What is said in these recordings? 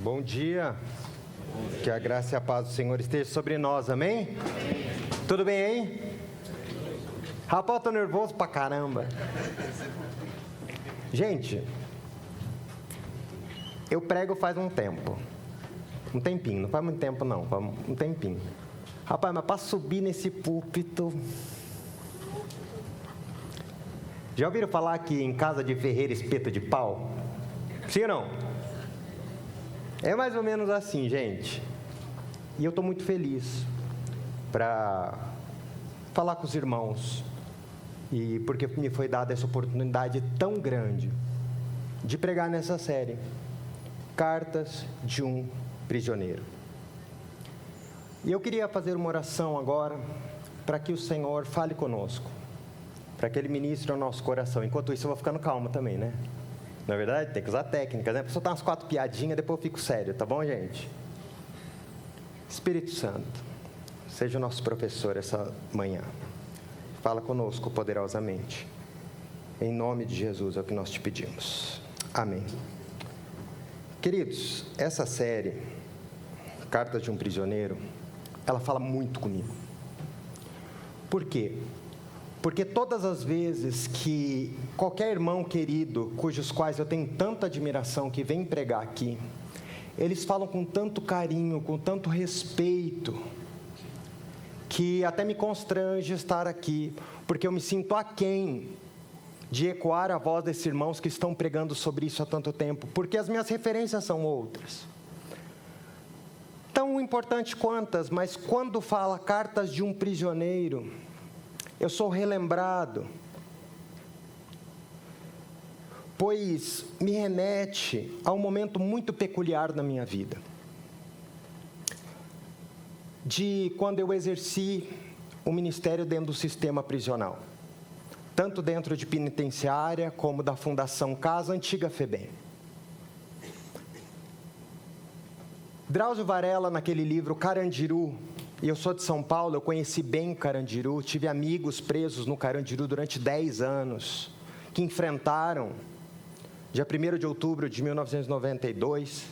Bom dia. Que a graça e a paz do Senhor esteja sobre nós, amém? Tudo bem aí? Rapaz, eu tô nervoso pra caramba. Gente, eu prego faz um tempo. Um tempinho, não faz muito tempo não, faz um tempinho. Rapaz, mas para subir nesse púlpito... Já ouviram falar que em casa de ferreiro espeto de pau? Sim ou não? É mais ou menos assim, gente. E eu estou muito feliz para falar com os irmãos. E porque me foi dada essa oportunidade tão grande de pregar nessa série. Cartas de um Prisioneiro. E eu queria fazer uma oração agora para que o Senhor fale conosco. Para que Ele ministre o nosso coração. Enquanto isso eu vou ficando calmo também, né? Na verdade, tem que usar técnicas, né? A pessoa tá umas 4 piadinhas, depois eu fico sério, tá bom, gente? Espírito Santo, seja o nosso professor essa manhã. Fala conosco poderosamente. Em nome de Jesus é o que nós te pedimos. Amém. Queridos, essa série, Cartas de um Prisioneiro, ela fala muito comigo. Por quê? Porque todas as vezes que qualquer irmão querido, cujos quais eu tenho tanta admiração, que vem pregar aqui, eles falam com tanto carinho, com tanto respeito, que até me constrange estar aqui, porque eu me sinto aquém de ecoar a voz desses irmãos que estão pregando sobre isso há tanto tempo, porque as minhas referências são outras. Tão importante quantas, mas quando fala Cartas de um Prisioneiro, eu sou relembrado, pois me remete a um momento muito peculiar na minha vida, de quando eu exerci o ministério dentro do sistema prisional, tanto dentro de penitenciária, como da Fundação Casa, antiga FEBEM. Drauzio Varela, naquele livro Carandiru, e eu sou de São Paulo, eu conheci bem o Carandiru, tive amigos presos no Carandiru durante 10 anos, que enfrentaram, dia 1º de outubro de 1992,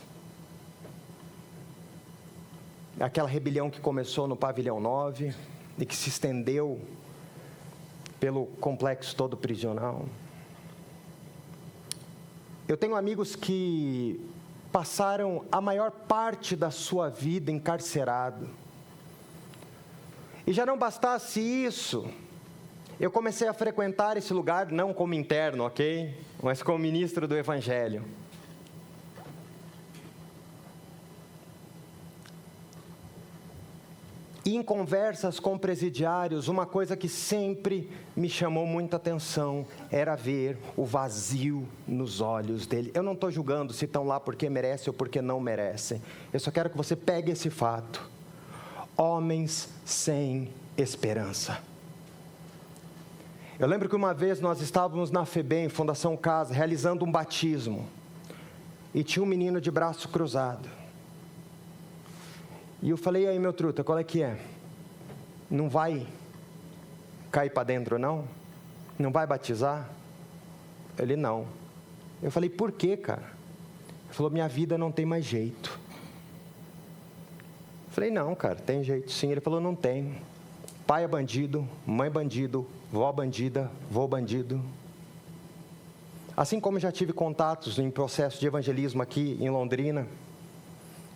aquela rebelião que começou no Pavilhão 9 e que se estendeu pelo complexo todo prisional. Eu tenho amigos que passaram a maior parte da sua vida encarcerado. E já não bastasse isso, eu comecei a frequentar esse lugar, não como interno, ok? Mas como ministro do Evangelho. E em conversas com presidiários, uma coisa que sempre me chamou muita atenção era ver o vazio nos olhos dele. Eu não estou julgando se estão lá porque merecem ou porque não merecem. Eu só quero que você pegue esse fato. Homens sem esperança. Eu lembro que uma vez nós estávamos na FEBEM, Fundação Casa, realizando um batismo. E tinha um menino de braço cruzado. E eu falei, aí meu truta, qual é que é? Não vai cair para dentro não? Não vai batizar? Ele, não. Eu falei, por quê, cara? Ele falou, minha vida não tem mais jeito. Eu falei, não, cara, tem jeito sim. Ele falou, não tem. Pai é bandido, mãe bandido, vó bandida, vô bandido. Assim como já tive contatos em processo de evangelismo aqui em Londrina,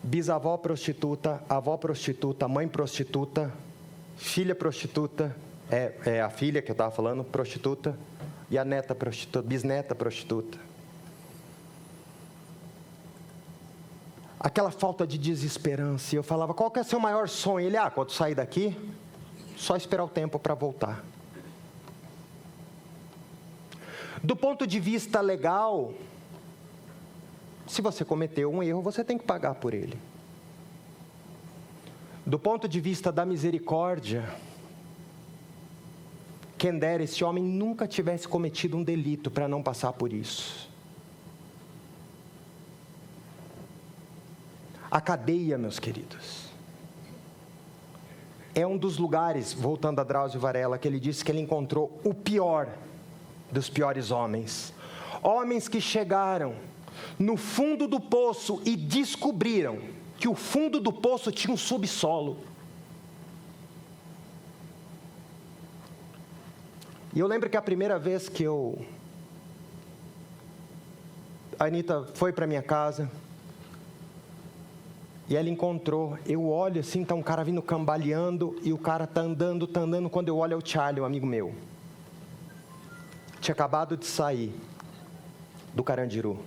bisavó prostituta, avó prostituta, mãe prostituta, filha prostituta, é a filha que eu estava falando, prostituta, e a neta prostituta, bisneta prostituta. Aquela falta de desesperança, e eu falava, qual que é o seu maior sonho? Ele, quando sair daqui, só esperar o tempo para voltar. Do ponto de vista legal, se você cometeu um erro, você tem que pagar por ele. Do ponto de vista da misericórdia, quem dera esse homem nunca tivesse cometido um delito para não passar por isso. A cadeia, meus queridos, é um dos lugares, voltando a Drauzio Varela, que ele disse que ele encontrou o pior dos piores homens. Homens que chegaram no fundo do poço e descobriram que o fundo do poço tinha um subsolo. E eu lembro que a primeira vez que a Anitta foi para minha casa, e ela encontrou, eu olho assim, tá um cara vindo cambaleando, e o cara tá andando, quando eu olho é o Charlie, um amigo meu. Tinha acabado de sair do Carandiru.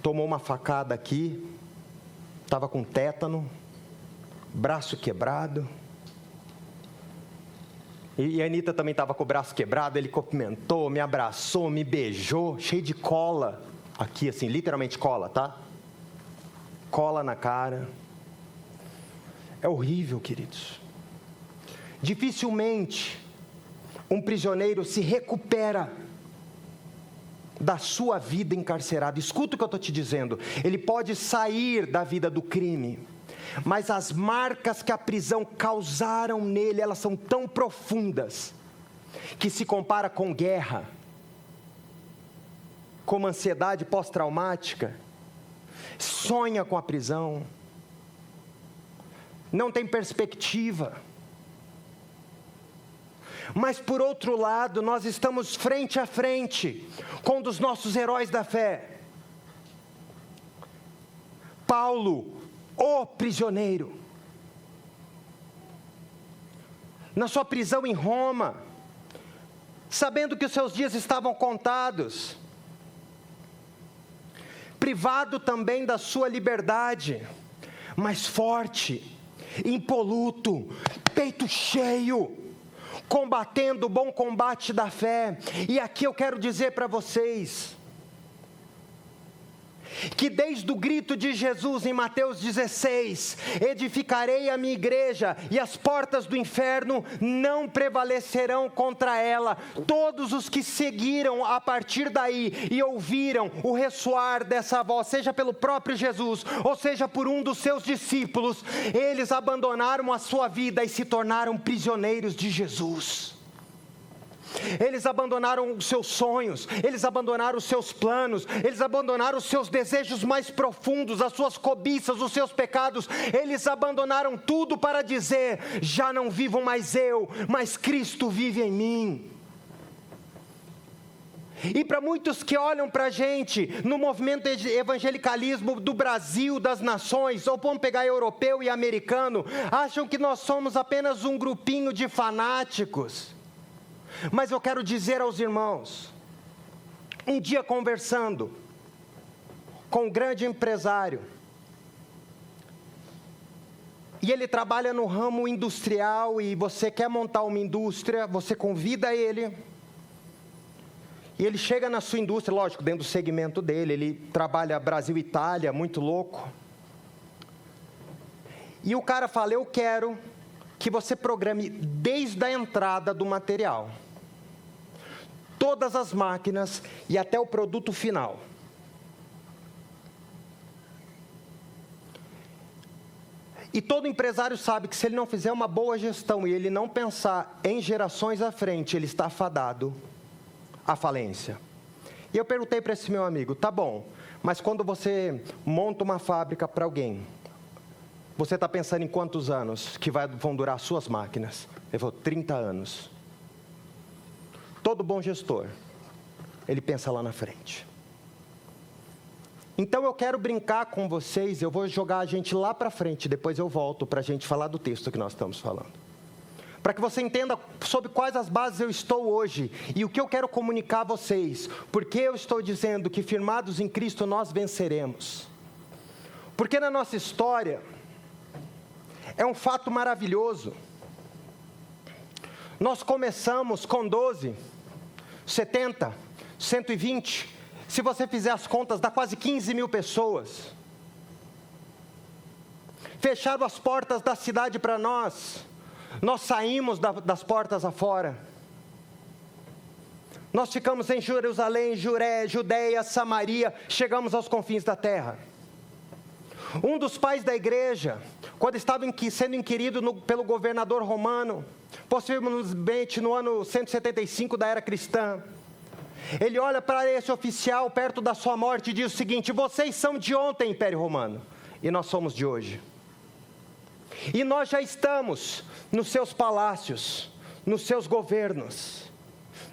Tomou uma facada aqui, estava com tétano, braço quebrado. E a Anitta também estava com o braço quebrado, ele cumprimentou, me abraçou, me beijou, cheio de cola. Aqui assim, literalmente cola, tá? Cola na cara. É horrível, queridos. Dificilmente um prisioneiro se recupera da sua vida encarcerada. Escuta o que eu estou te dizendo. Ele pode sair da vida do crime, mas as marcas que a prisão causaram nele, elas são tão profundas, que se compara com guerra, com ansiedade pós-traumática. Sonha com a prisão, não tem perspectiva. Mas por outro lado, nós estamos frente a frente com um dos nossos heróis da fé, Paulo, o prisioneiro, na sua prisão em Roma, sabendo que os seus dias estavam contados, privado também da sua liberdade, mas forte, impoluto, peito cheio, combatendo o bom combate da fé. E aqui eu quero dizer para vocês, que desde o grito de Jesus em Mateus 16, edificarei a minha igreja e as portas do inferno não prevalecerão contra ela. Todos os que seguiram a partir daí e ouviram o ressoar dessa voz, seja pelo próprio Jesus, ou seja por um dos seus discípulos, eles abandonaram a sua vida e se tornaram prisioneiros de Jesus. Eles abandonaram os seus sonhos, eles abandonaram os seus planos, eles abandonaram os seus desejos mais profundos, as suas cobiças, os seus pecados. Eles abandonaram tudo para dizer: já não vivo mais eu, mas Cristo vive em mim. E para muitos que olham para a gente, no movimento de evangelicalismo do Brasil, das nações, ou vamos pegar europeu e americano, acham que nós somos apenas um grupinho de fanáticos. Mas eu quero dizer aos irmãos, um dia conversando com um grande empresário, e ele trabalha no ramo industrial, e você quer montar uma indústria, você convida ele, e ele chega na sua indústria, lógico, dentro do segmento dele, ele trabalha Brasil e Itália, muito louco, e o cara fala: eu quero que você programe desde a entrada do material, todas as máquinas e até o produto final. E todo empresário sabe que se ele não fizer uma boa gestão e ele não pensar em gerações à frente, ele está fadado à falência. E eu perguntei para esse meu amigo: tá bom, mas quando você monta uma fábrica para alguém, você está pensando em quantos anos que vão durar as suas máquinas? Ele falou: 30 anos. Todo bom gestor, ele pensa lá na frente. Então eu quero brincar com vocês, eu vou jogar a gente lá para frente, depois eu volto para a gente falar do texto que nós estamos falando. Para que você entenda sobre quais as bases eu estou hoje, e o que eu quero comunicar a vocês, porque eu estou dizendo que firmados em Cristo nós venceremos. Porque na nossa história, é um fato maravilhoso. Nós começamos com 12, 70, 120, se você fizer as contas, dá quase 15 mil pessoas. Fecharam as portas da cidade para nós, nós saímos das portas afora. Nós ficamos em Jerusalém, Judeia, Samaria, chegamos aos confins da terra. Um dos pais da igreja, quando estava sendo inquirido pelo governador romano, possivelmente no ano 175 da era cristã, Ele olha para esse oficial perto da sua morte e diz o seguinte: vocês são de ontem, Império Romano, e nós somos de hoje. E nós já estamos nos seus palácios, nos seus governos,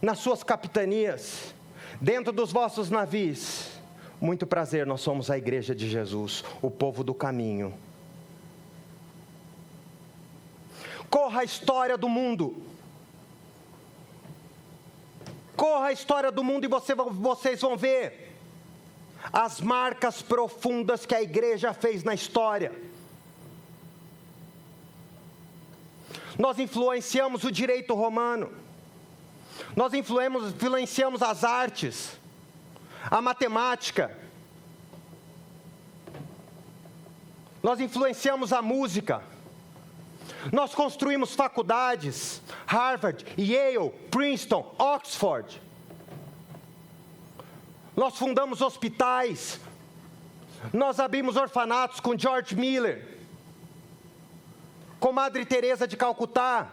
nas suas capitanias, dentro dos vossos navios. Muito prazer, nós somos a igreja de Jesus, o povo do caminho. Corra a história do mundo. Corra a história do mundo e vocês vão ver as marcas profundas que a igreja fez na história. Nós influenciamos o direito romano. Nós influenciamos as artes, a matemática. Nós influenciamos a música. Nós construímos faculdades, Harvard, Yale, Princeton, Oxford. Nós fundamos hospitais. Nós abrimos orfanatos com George Miller, com Madre Teresa de Calcutá.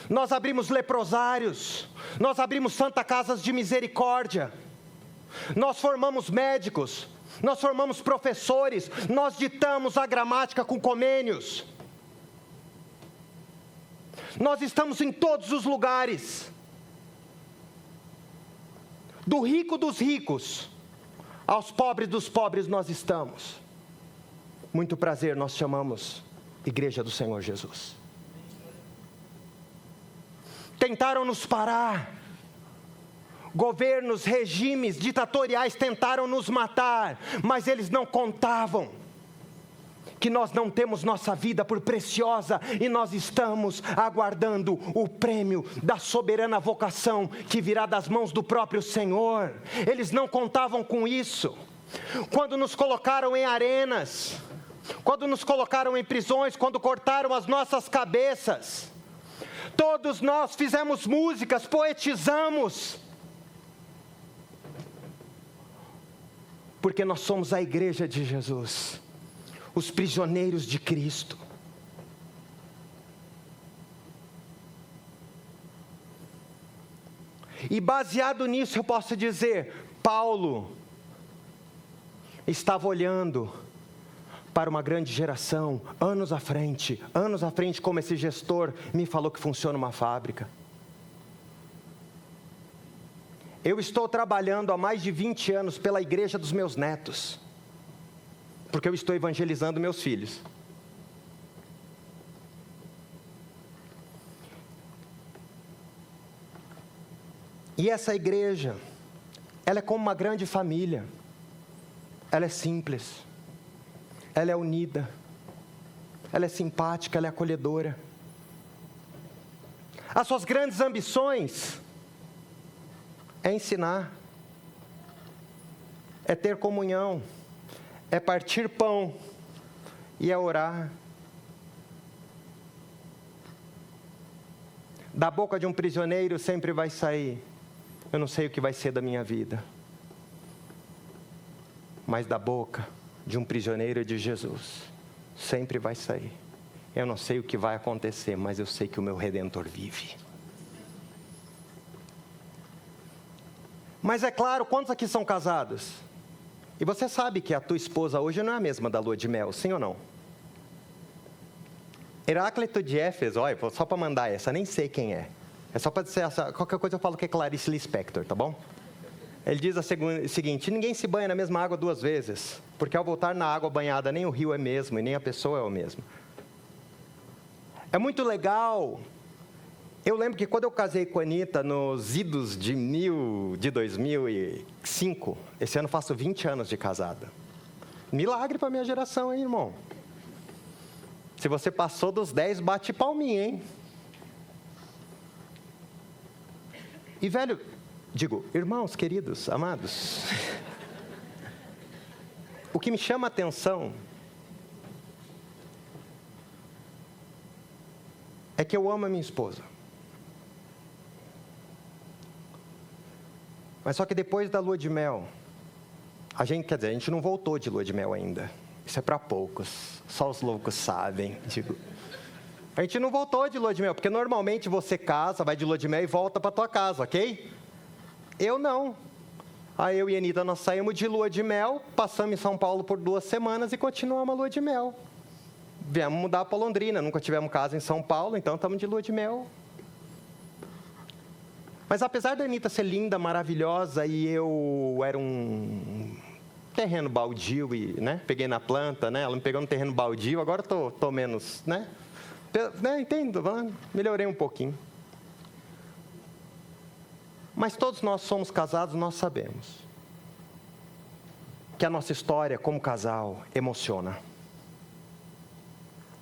Nós abrimos leprosários. Nós abrimos Santa Casas de Misericórdia. Nós formamos médicos. Nós formamos professores, nós ditamos a gramática com Comênios. Nós estamos em todos os lugares. Do rico dos ricos, aos pobres dos pobres nós estamos. Muito prazer, nós chamamos Igreja do Senhor Jesus. Tentaram nos parar. Governos, regimes ditatoriais tentaram nos matar, mas eles não contavam que nós não temos nossa vida por preciosa e nós estamos aguardando o prêmio da soberana vocação que virá das mãos do próprio Senhor. Eles não contavam com isso. Quando nos colocaram em arenas, quando nos colocaram em prisões, quando cortaram as nossas cabeças, todos nós fizemos músicas, poetizamos, porque nós somos a igreja de Jesus, os prisioneiros de Cristo. E baseado nisso eu posso dizer, Paulo estava olhando para uma grande geração, anos à frente, como esse gestor me falou que funciona uma fábrica. Eu estou trabalhando há mais de 20 anos pela igreja dos meus netos, porque eu estou evangelizando meus filhos. E essa igreja, ela é como uma grande família. Ela é simples, ela é unida, ela é simpática, ela é acolhedora. As suas grandes ambições é ensinar, é ter comunhão, é partir pão e é orar. Da boca de um prisioneiro sempre vai sair: eu não sei o que vai ser da minha vida. Mas da boca de um prisioneiro de Jesus sempre vai sair: eu não sei o que vai acontecer, mas eu sei que o meu Redentor vive. Mas é claro, quantos aqui são casados? E você sabe que a tua esposa hoje não é a mesma da lua de mel, sim ou não? Heráclito de Éfeso, olha, só para mandar essa, nem sei quem é. É só para dizer, qualquer coisa eu falo que é Clarice Lispector, tá bom? Ele diz o seguinte: ninguém se banha na mesma água duas vezes, porque ao voltar na água banhada, nem o rio é mesmo e nem a pessoa é o mesmo. É muito legal. Eu lembro que quando eu casei com a Anitta, nos idos de 2005, esse ano faço 20 anos de casada. Milagre para minha geração, hein, irmão? Se você passou dos 10, bate palminha, hein? E velho, irmãos queridos, amados, o que me chama a atenção é que eu amo a minha esposa. Mas só que depois da lua de mel, a gente não voltou de lua de mel ainda. Isso é para poucos, só os loucos sabem. A gente não voltou de lua de mel, porque normalmente você casa, vai de lua de mel e volta para tua casa, ok? Eu não. Aí eu e a Anitta, nós saímos de lua de mel, passamos em São Paulo por 2 semanas e continuamos a lua de mel. Viemos mudar para Londrina, nunca tivemos casa em São Paulo, então estamos de lua de mel. Mas apesar da Anitta ser linda, maravilhosa, e eu era um terreno baldio, e, né, peguei na planta, né, ela me pegou no terreno baldio, agora estou menos, né? Entendo, melhorei um pouquinho. Mas todos nós somos casados, nós sabemos que a nossa história como casal emociona.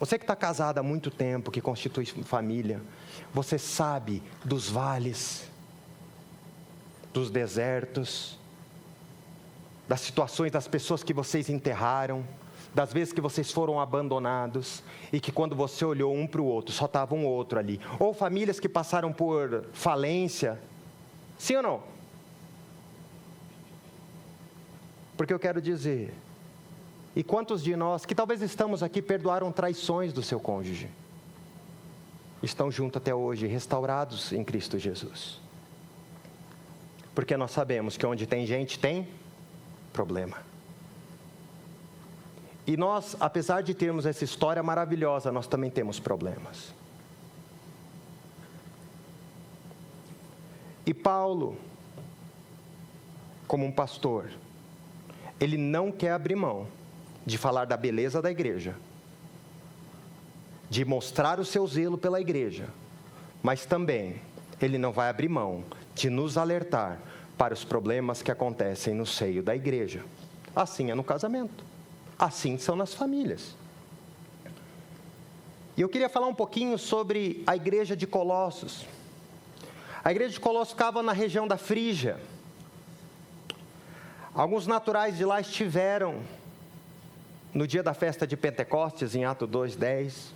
Você que está casado há muito tempo, que constitui família, você sabe dos vales, dos desertos, das situações das pessoas que vocês enterraram, das vezes que vocês foram abandonados e que quando você olhou um para o outro, só estava um outro ali. Ou famílias que passaram por falência. Sim ou não? Porque eu quero dizer, e quantos de nós, que talvez estamos aqui, perdoaram traições do seu cônjuge? Estão juntos até hoje, restaurados em Cristo Jesus. Porque nós sabemos que onde tem gente, tem problema. E nós, apesar de termos essa história maravilhosa, nós também temos problemas. E Paulo, como um pastor, ele não quer abrir mão de falar da beleza da igreja, de mostrar o seu zelo pela igreja, mas também ele não vai abrir mão de nos alertar para os problemas que acontecem no seio da igreja. Assim é no casamento, assim são nas famílias. E eu queria falar um pouquinho sobre a igreja de Colossos. A igreja de Colossos ficava na região da Frígia. Alguns naturais de lá estiveram no dia da festa de Pentecostes, em Atos 2:10.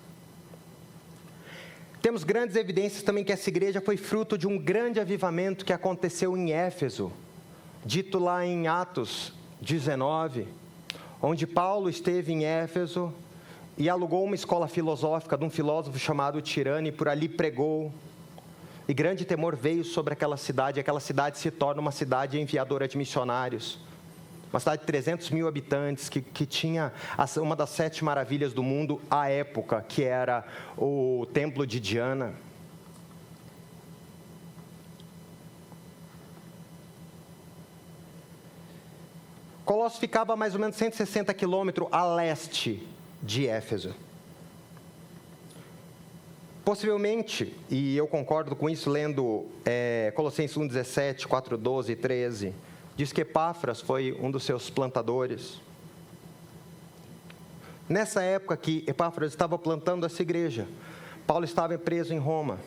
Temos grandes evidências também que essa igreja foi fruto de um grande avivamento que aconteceu em Éfeso, dito lá em Atos 19, onde Paulo esteve em Éfeso e alugou uma escola filosófica de um filósofo chamado Tirano e por ali pregou. E grande temor veio sobre aquela cidade se torna uma cidade enviadora de missionários. Uma cidade de 300 mil habitantes, que tinha uma das 7 maravilhas do mundo à época, que era o templo de Diana. Colossos ficava a mais ou menos 160 quilômetros a leste de Éfeso. Possivelmente, e eu concordo com isso lendo Colossenses 1:17, 4:12 e 13, diz que Epáfras foi um dos seus plantadores. Nessa época que Epáfras estava plantando essa igreja, Paulo estava preso em Roma.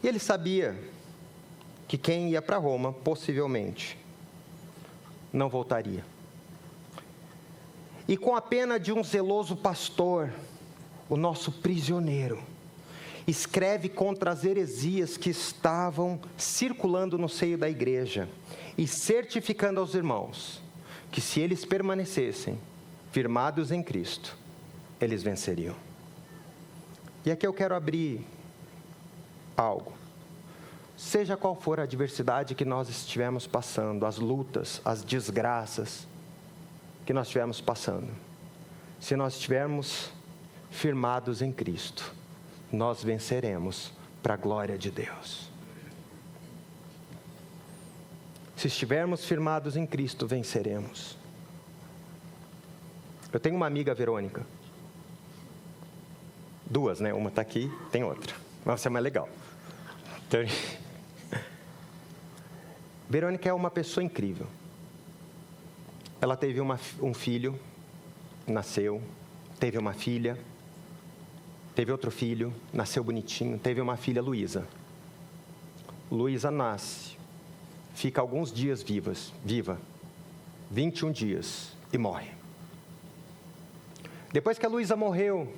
E ele sabia que quem ia para Roma, possivelmente, não voltaria. E com a pena de um zeloso pastor, o nosso prisioneiro escreve contra as heresias que estavam circulando no seio da igreja e certificando aos irmãos que se eles permanecessem firmados em Cristo, eles venceriam. E aqui eu quero abrir algo. Seja qual for a adversidade que nós estivermos passando, as lutas, as desgraças que nós estivermos passando, se nós estivermos firmados em Cristo, nós venceremos para a glória de Deus. Se estivermos firmados em Cristo, venceremos. Eu tenho uma amiga, Verônica. 2, né? Uma está aqui, tem outra. Mas você é mais legal. Verônica é uma pessoa incrível. Ela teve um filho, nasceu, teve uma filha, teve outro filho, nasceu bonitinho, teve uma filha, Luísa. Luísa nasce, fica alguns dias viva, 21 dias, e morre. Depois que a Luísa morreu,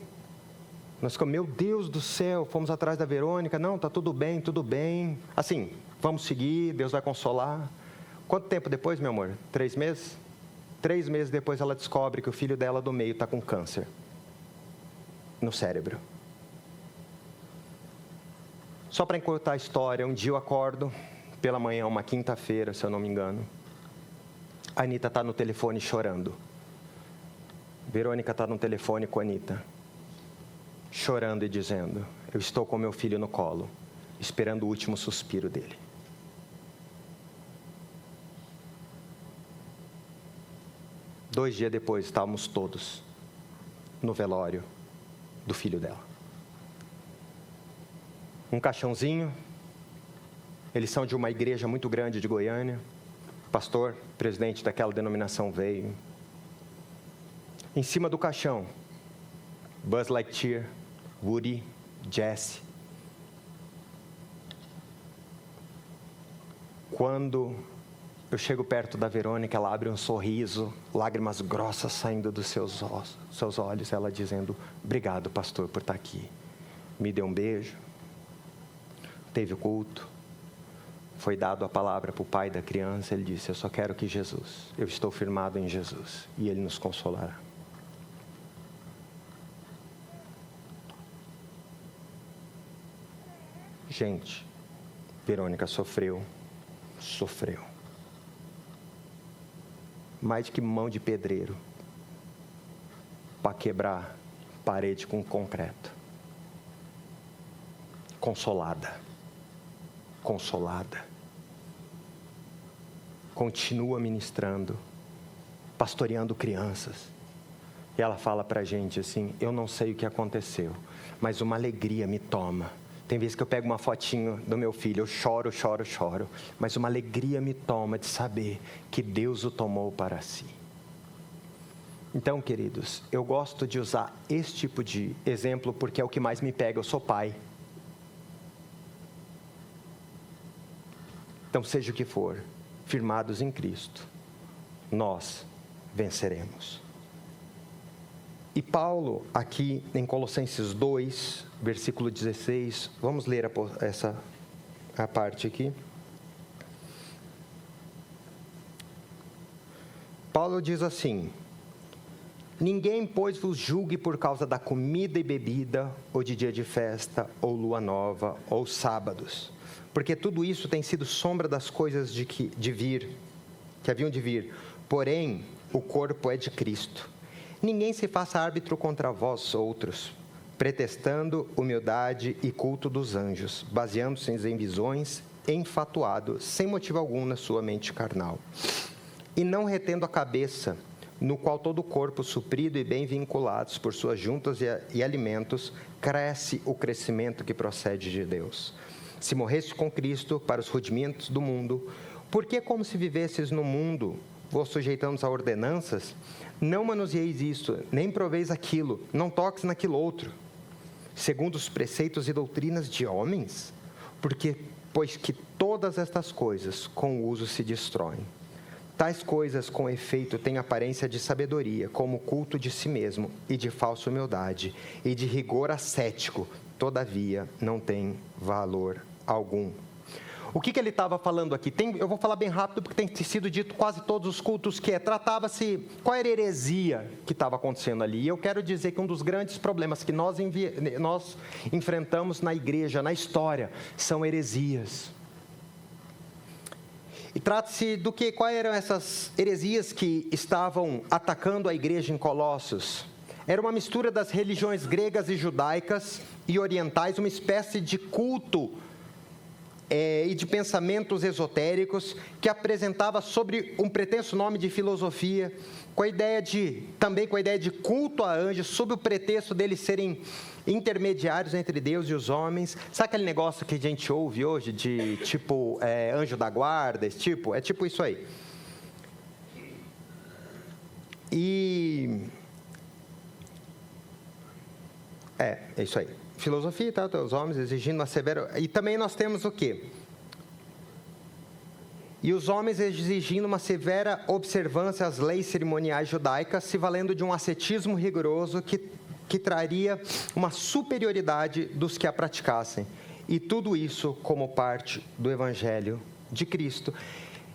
nós ficamos, meu Deus do céu, fomos atrás da Verônica, não, está tudo bem. Assim, vamos seguir, Deus vai consolar. Quanto tempo depois, meu amor? 3 meses? 3 meses depois ela descobre que o filho dela do meio está com câncer no cérebro. Só para encurtar a história, um dia eu acordo, pela manhã, uma quinta-feira, se eu não me engano. A Anitta está no telefone chorando. Verônica está no telefone com a Anitta, chorando e dizendo: eu estou com meu filho no colo, esperando o último suspiro dele. Dois dias depois, estávamos todos no velório do filho dela. Um caixãozinho, eles são de uma igreja muito grande de Goiânia. O pastor, presidente daquela denominação, veio. Em cima do caixão, Buzz Lightyear, Woody, Jesse. Quando eu chego perto da Verônica, ela abre um sorriso, lágrimas grossas saindo dos seus olhos, ela dizendo: obrigado, pastor, por estar aqui. Me deu um beijo, teve o culto, foi dado a palavra para o pai da criança, ele disse: eu só quero que Jesus, eu estou firmado em Jesus, e Ele nos consolará. Gente, Verônica sofreu. Mais que mão de pedreiro para quebrar parede com concreto. Consolada. Continua ministrando, pastoreando crianças. E ela fala para a gente assim: eu não sei o que aconteceu, mas uma alegria me toma. Tem vezes que eu pego uma fotinho do meu filho, eu choro, mas uma alegria me toma de saber que Deus o tomou para si. Então, queridos, eu gosto de usar esse tipo de exemplo porque é o que mais me pega. Eu sou pai. Então, seja o que for, firmados em Cristo, nós venceremos. E Paulo, aqui em Colossenses 2, versículo 16, vamos ler a parte aqui. Paulo diz assim: ninguém, pois, vos julgue por causa da comida e bebida, ou de dia de festa, ou lua nova, ou sábados, porque tudo isso tem sido sombra das coisas que haviam de vir, porém, o corpo é de Cristo. Ninguém se faça árbitro contra vós outros, pretextando humildade e culto dos anjos, baseando-se em visões, enfatuado, sem motivo algum na sua mente carnal. E não retendo a cabeça, no qual todo o corpo, suprido e bem vinculados por suas juntas e alimentos, cresce o crescimento que procede de Deus. Se morreste com Cristo para os rudimentos do mundo, por que, como se vivesses no mundo, vos sujeitamos a ordenanças? Não manuseieis isto, nem proveis aquilo, não toques naquilo outro, segundo os preceitos e doutrinas de homens, pois que todas estas coisas com o uso se destroem. Tais coisas com efeito têm aparência de sabedoria, como culto de si mesmo e de falsa humildade e de rigor ascético, todavia não tem valor algum. O que ele estava falando aqui? Eu vou falar bem rápido, porque tem sido dito quase todos os cultos, que tratava-se, qual era a heresia que estava acontecendo ali. E eu quero dizer que um dos grandes problemas que nós enfrentamos na igreja, na história, são heresias. E trata-se do que? Quais eram essas heresias que estavam atacando a igreja em Colossos? Era uma mistura das religiões gregas e judaicas e orientais, uma espécie de culto e de pensamentos esotéricos que apresentava sobre um pretenso nome de filosofia, também com a ideia de culto a anjos, sob o pretexto deles serem intermediários entre Deus e os homens. Sabe aquele negócio que a gente ouve hoje de tipo anjo da guarda, esse tipo? É tipo isso aí. É isso aí. Filosofia e tal, os homens exigindo uma severa... E também nós temos o quê? E os homens exigindo uma severa observância às leis cerimoniais judaicas, se valendo de um ascetismo rigoroso que traria uma superioridade dos que a praticassem. E tudo isso como parte do Evangelho de Cristo.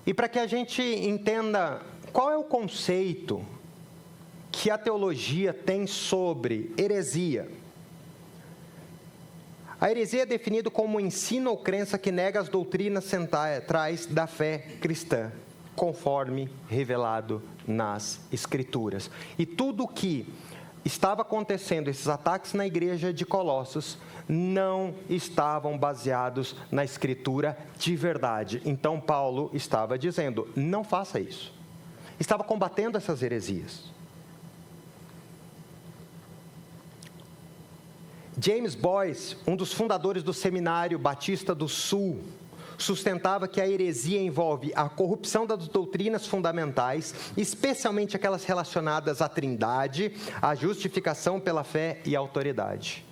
E para que a gente entenda qual é o conceito que a teologia tem sobre heresia, A heresia é definida como um ensino ou crença que nega as doutrinas centrais da fé cristã, conforme revelado nas Escrituras. E tudo o que estava acontecendo, esses ataques na igreja de Colossos, não estavam baseados na Escritura de verdade. Então Paulo estava dizendo, não faça isso. Estava combatendo essas heresias. James Boyce, um dos fundadores do Seminário Batista do Sul, sustentava que a heresia envolve a corrupção das doutrinas fundamentais, especialmente aquelas relacionadas à Trindade, à justificação pela fé e à autoridade.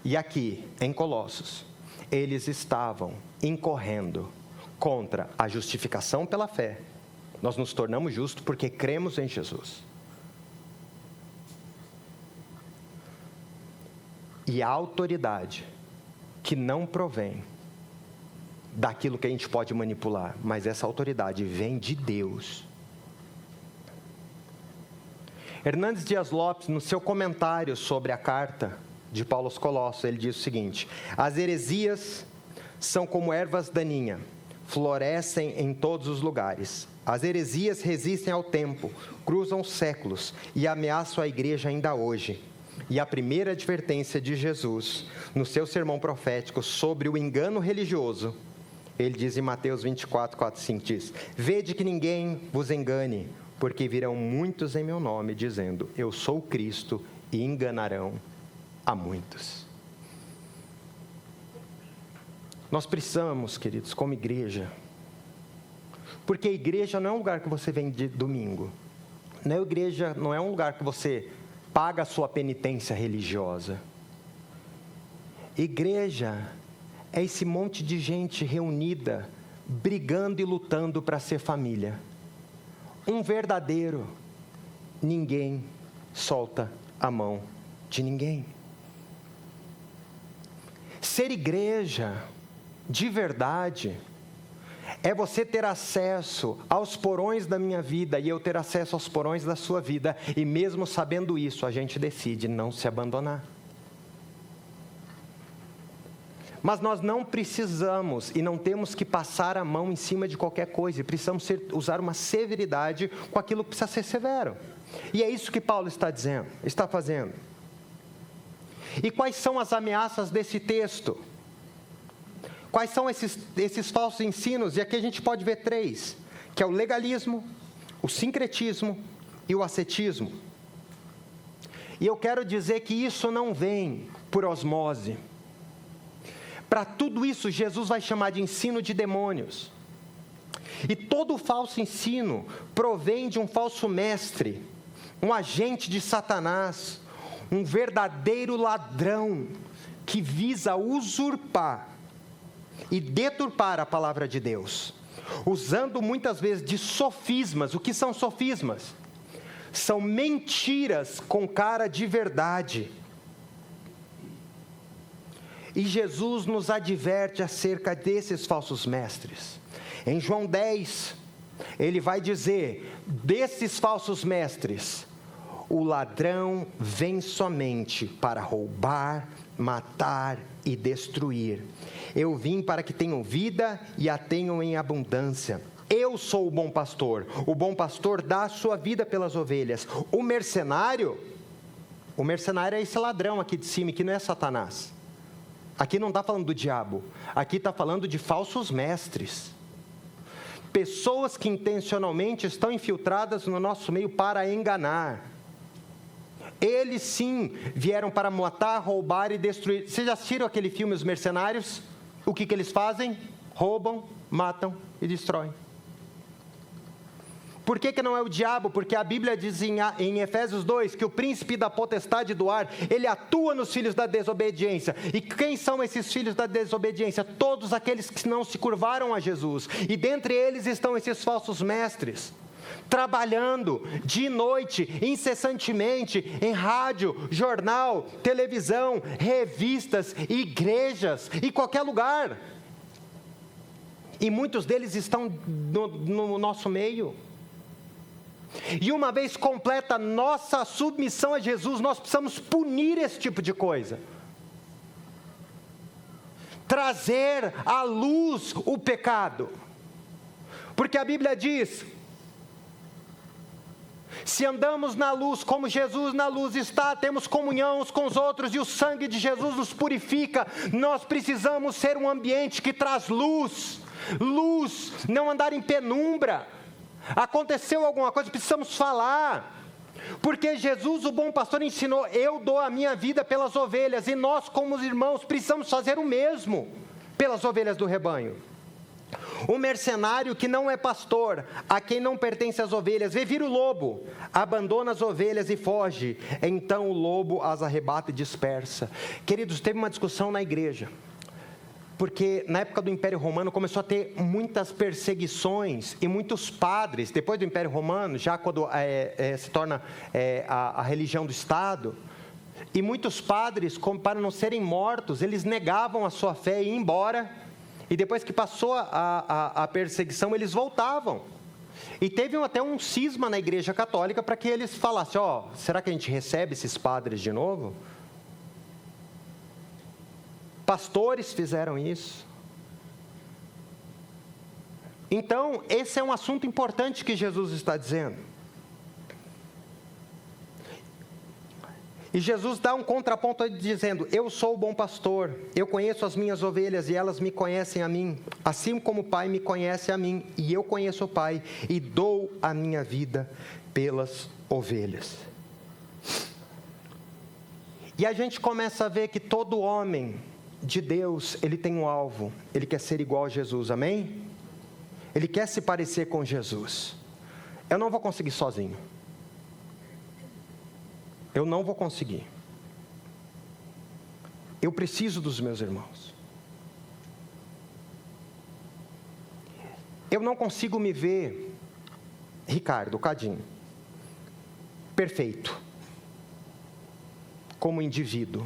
E aqui, em Colossos, eles estavam incorrendo contra a justificação pela fé. Nós nos tornamos justos porque cremos em Jesus. E a autoridade que não provém daquilo que a gente pode manipular, mas essa autoridade vem de Deus. Hernandes Dias Lopes, no seu comentário sobre a carta de Paulo aos Colossos, ele diz o seguinte: as heresias são como ervas daninhas, florescem em todos os lugares. As heresias resistem ao tempo, cruzam os séculos e ameaçam a igreja ainda hoje. E a primeira advertência de Jesus, no seu sermão profético sobre o engano religioso, ele diz em Mateus 24, 4, 5, diz: vede que ninguém vos engane, porque virão muitos em meu nome, dizendo, eu sou o Cristo, e enganarão a muitos. Nós precisamos, queridos, como igreja, porque a igreja não é um lugar que você vem de domingo, a igreja não é um lugar que você paga a sua penitência religiosa. Igreja é esse monte de gente reunida, brigando e lutando para ser família. Um verdadeiro, ninguém solta a mão de ninguém. Ser igreja de verdade é você ter acesso aos porões da minha vida e eu ter acesso aos porões da sua vida, e mesmo sabendo isso, a gente decide não se abandonar. Mas nós não precisamos e não temos que passar a mão em cima de qualquer coisa, e precisamos usar uma severidade com aquilo que precisa ser severo. E é isso que Paulo está dizendo, está fazendo. E quais são as ameaças desse texto? Quais são esses falsos ensinos? E aqui a gente pode ver 3, que é o legalismo, o sincretismo e o ascetismo. E eu quero dizer que isso não vem por osmose. Para tudo isso, Jesus vai chamar de ensino de demônios. E todo falso ensino provém de um falso mestre, um agente de Satanás, um verdadeiro ladrão que visa usurpar e deturpar a palavra de Deus, usando muitas vezes de sofismas. O que são sofismas? São mentiras com cara de verdade. E Jesus nos adverte acerca desses falsos mestres. Em João 10, ele vai dizer, desses falsos mestres, o ladrão vem somente para roubar, matar e destruir. Eu vim para que tenham vida e a tenham em abundância. Eu sou o bom pastor dá a sua vida pelas ovelhas. O mercenário é esse ladrão aqui de cima, que não é Satanás. Aqui não está falando do diabo, aqui está falando de falsos mestres. Pessoas que intencionalmente estão infiltradas no nosso meio para enganar. Eles sim vieram para matar, roubar e destruir. Vocês já assistiram aquele filme Os Mercenários? O que eles fazem? Roubam, matam e destroem. Por que não é o diabo? Porque a Bíblia diz em Efésios 2, que o príncipe da potestade do ar, ele atua nos filhos da desobediência. E quem são esses filhos da desobediência? Todos aqueles que não se curvaram a Jesus. E dentre eles estão esses falsos mestres, trabalhando de noite, incessantemente, em rádio, jornal, televisão, revistas, igrejas, em qualquer lugar. E muitos deles estão no nosso meio. E uma vez completa a nossa submissão a Jesus, nós precisamos punir esse tipo de coisa. trazer à luz o pecado. Porque a Bíblia diz: se andamos na luz, como Jesus na luz está, temos comunhão uns com os outros, e o sangue de Jesus nos purifica. Nós precisamos ser um ambiente que traz luz, não andar em penumbra. Aconteceu alguma coisa, precisamos falar. Porque Jesus, o bom pastor, ensinou: eu dou a minha vida pelas ovelhas, e nós, como os irmãos, precisamos fazer o mesmo pelas ovelhas do rebanho. O mercenário que não é pastor, a quem não pertence as ovelhas, vê vir o lobo, abandona as ovelhas e foge. Então o lobo as arrebata e dispersa. Queridos, teve uma discussão na igreja, porque na época do Império Romano começou a ter muitas perseguições, e muitos padres, depois do Império Romano, já quando se torna a religião do Estado, e muitos padres, para não serem mortos, eles negavam a sua fé e iam embora. E depois que passou a perseguição, eles voltavam. E teve até um cisma na igreja católica para que eles falassem: será que a gente recebe esses padres de novo? Pastores fizeram isso. Então, esse é um assunto importante que Jesus está dizendo. E Jesus dá um contraponto dizendo: eu sou o bom pastor, eu conheço as minhas ovelhas e elas me conhecem a mim, assim como o Pai me conhece a mim, e eu conheço o Pai, e dou a minha vida pelas ovelhas. E a gente começa a ver que todo homem de Deus, ele tem um alvo, ele quer ser igual a Jesus, amém? Ele quer se parecer com Jesus. Eu não vou conseguir sozinho. Eu não vou conseguir. Eu preciso dos meus irmãos. Eu não consigo me ver, Ricardo, Cadinho, perfeito, como indivíduo.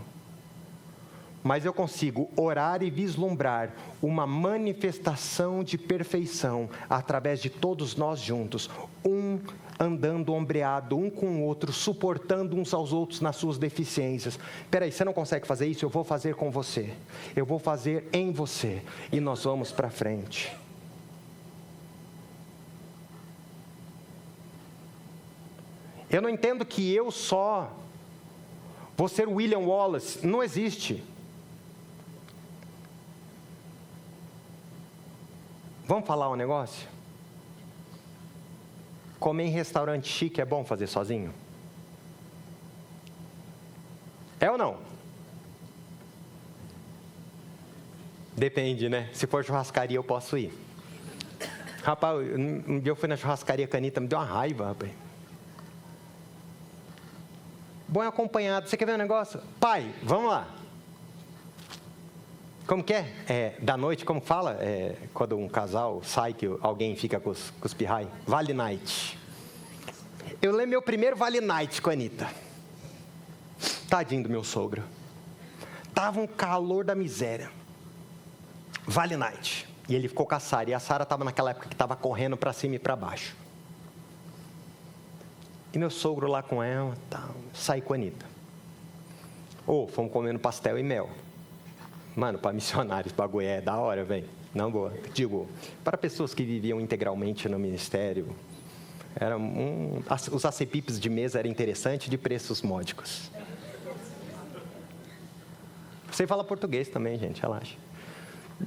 Mas eu consigo orar e vislumbrar uma manifestação de perfeição através de todos nós juntos, um andando ombreado um com o outro, suportando uns aos outros nas suas deficiências. Espera aí, você não consegue fazer isso? Eu vou fazer com você, eu vou fazer em você, e nós vamos para frente. Eu não entendo que eu só vou ser William Wallace, não existe. Vamos falar um negócio? Comer em restaurante chique é bom fazer sozinho? É ou não? Depende, né? Se for churrascaria, eu posso ir. Rapaz, um dia eu fui na churrascaria Canita, me deu uma raiva, rapaz. Bom acompanhado. Você quer ver um negócio? Pai, vamos lá. Como que é? Da noite, como fala? Quando um casal sai, que alguém fica com os pirrai? Vale night. Eu lembro meu primeiro Vale night com a Anitta. Tadinho do meu sogro. Tava um calor da miséria. Vale night. E ele ficou com a Sara. E a Sara estava naquela época que estava correndo para cima e para baixo. E meu sogro lá com ela, saí com a Anitta. Fomos comendo pastel e mel. Mano, para missionários, bagulho é da hora, velho. Não, boa. Digo, para pessoas que viviam integralmente no ministério, os acepipes de mesa eram interessantes, de preços módicos. Você fala português também, gente, relaxa.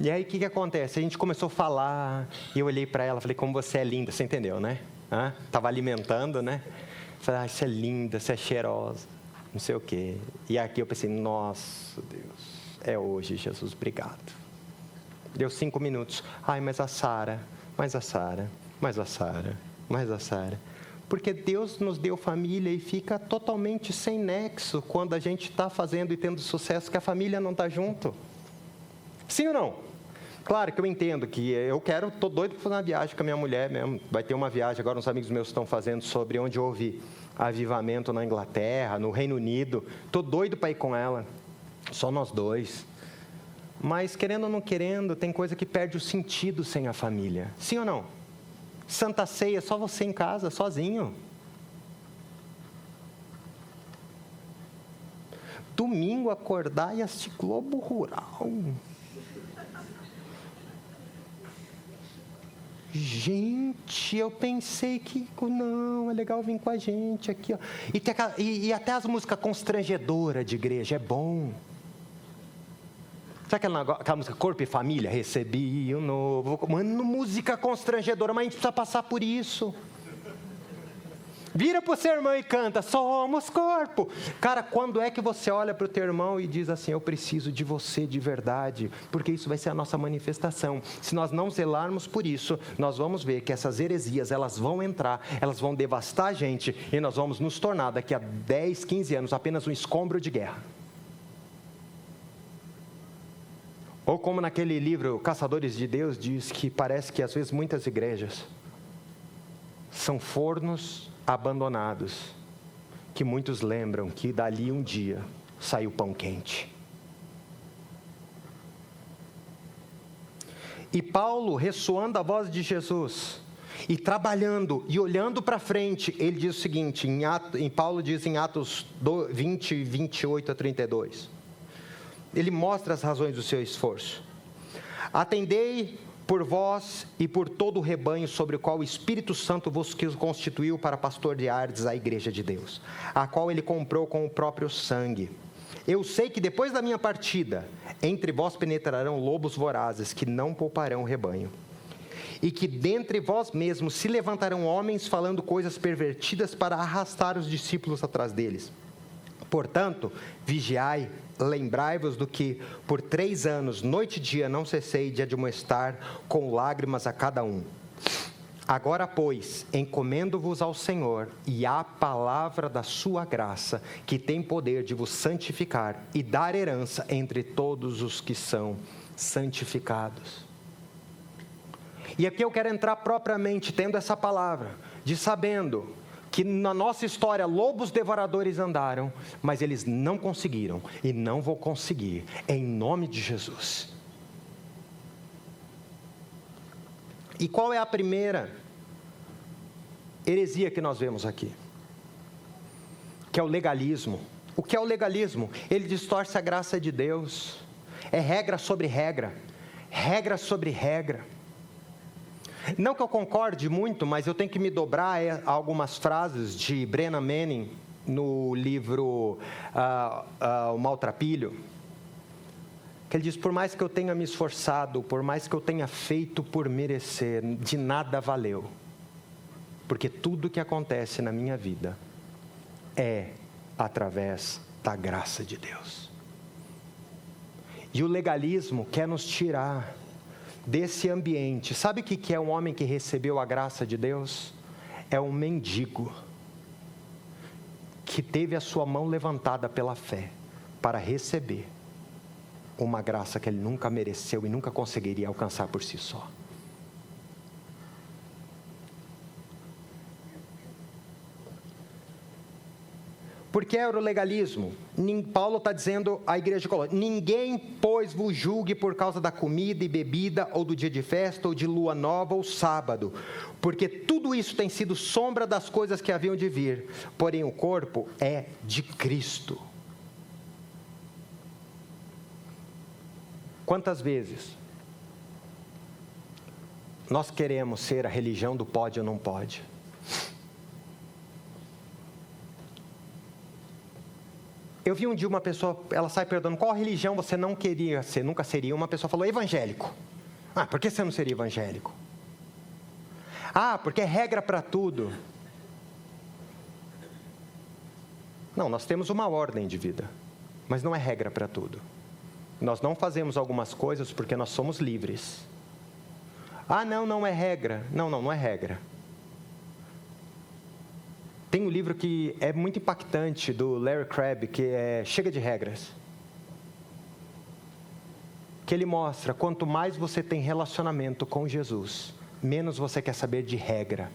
E aí, o que acontece? A gente começou a falar, e eu olhei para ela, falei: como você é linda, você entendeu, né? Estava alimentando, né? Falei: você é linda, você é cheirosa, não sei o quê. E aqui eu pensei: nossa, Deus. É hoje, Jesus, obrigado. Deu 5 minutos. Mas a Sara. Porque Deus nos deu família e fica totalmente sem nexo quando a gente está fazendo e tendo sucesso, que a família não está junto. Sim ou não? Claro que eu entendo que estou doido para fazer uma viagem com a minha mulher mesmo. Vai ter uma viagem agora, uns amigos meus estão fazendo sobre onde houve avivamento na Inglaterra, no Reino Unido. Estou doido para ir com ela. Só nós dois. Mas querendo ou não querendo, tem coisa que perde o sentido sem a família. Sim ou não? Santa Ceia, só você em casa, sozinho. Domingo acordar e assistir Globo Rural. Gente, eu pensei que não, é legal vir com a gente aqui, ó. E até as músicas constrangedoras de igreja, é bom. Sabe aquela música Corpo e Família? Recebi o novo. Mano, música constrangedora, mas a gente precisa passar por isso. Vira para o seu irmão e canta, somos corpo. Cara, quando é que você olha para o teu irmão e diz assim, eu preciso de você de verdade? Porque isso vai ser a nossa manifestação. Se nós não zelarmos por isso, nós vamos ver que essas heresias, elas vão entrar, elas vão devastar a gente, e nós vamos nos tornar, daqui a 10, 15 anos, apenas um escombro de guerra. Ou como naquele livro, Caçadores de Deus, diz que parece que às vezes muitas igrejas são fornos abandonados, que muitos lembram que dali um dia saiu pão quente. E Paulo, ressoando a voz de Jesus, e trabalhando, e olhando para frente, ele diz o seguinte, Paulo diz em Atos 20, 28 a 32, ele mostra as razões do seu esforço. Atendei por vós e por todo o rebanho sobre o qual o Espírito Santo vos constituiu para pastoreardes a igreja de Deus, a qual ele comprou com o próprio sangue. Eu sei que depois da minha partida, entre vós penetrarão lobos vorazes que não pouparão o rebanho, e que dentre vós mesmos se levantarão homens falando coisas pervertidas para arrastar os discípulos atrás deles. Portanto, vigiai, lembrai-vos do que, por 3 anos, noite e dia, não cessei de admoestar com lágrimas a cada um. Agora, pois, encomendo-vos ao Senhor e à palavra da sua graça, que tem poder de vos santificar e dar herança entre todos os que são santificados. E aqui eu quero entrar propriamente, tendo essa palavra, de sabendo que na nossa história lobos devoradores andaram, mas eles não conseguiram e não vão conseguir, em nome de Jesus. E qual é a primeira heresia que nós vemos aqui? Que é o legalismo. O que é o legalismo? Ele distorce a graça de Deus. É regra sobre regra, regra sobre regra. Não que eu concorde muito, mas eu tenho que me dobrar a algumas frases de Brennan Manning no livro O Maltrapilho, que ele diz, por mais que eu tenha me esforçado, por mais que eu tenha feito por merecer, de nada valeu, porque tudo que acontece na minha vida é através da graça de Deus. E o legalismo quer nos tirar desse ambiente. Sabe o que é um homem que recebeu a graça de Deus? É um mendigo que teve a sua mão levantada pela fé para receber uma graça que ele nunca mereceu e nunca conseguiria alcançar por si só. Porque era o legalismo. Paulo está dizendo à igreja de Colossos, ninguém, pois, vos julgue por causa da comida e bebida, ou do dia de festa, ou de lua nova, ou sábado, porque tudo isso tem sido sombra das coisas que haviam de vir, porém o corpo é de Cristo. Quantas vezes nós queremos ser a religião do pode ou não pode? Eu vi um dia uma pessoa, ela sai perguntando, qual religião você não queria ser, nunca seria? Uma pessoa falou, evangélico. Ah, por que você não seria evangélico? Ah, porque é regra para tudo. Não, nós temos uma ordem de vida, mas não é regra para tudo. Nós não fazemos algumas coisas porque nós somos livres. Ah, não é regra. Não é regra. Tem um livro que é muito impactante, do Larry Crabb, que é Chega de Regras. Que ele mostra, quanto mais você tem relacionamento com Jesus, menos você quer saber de regra,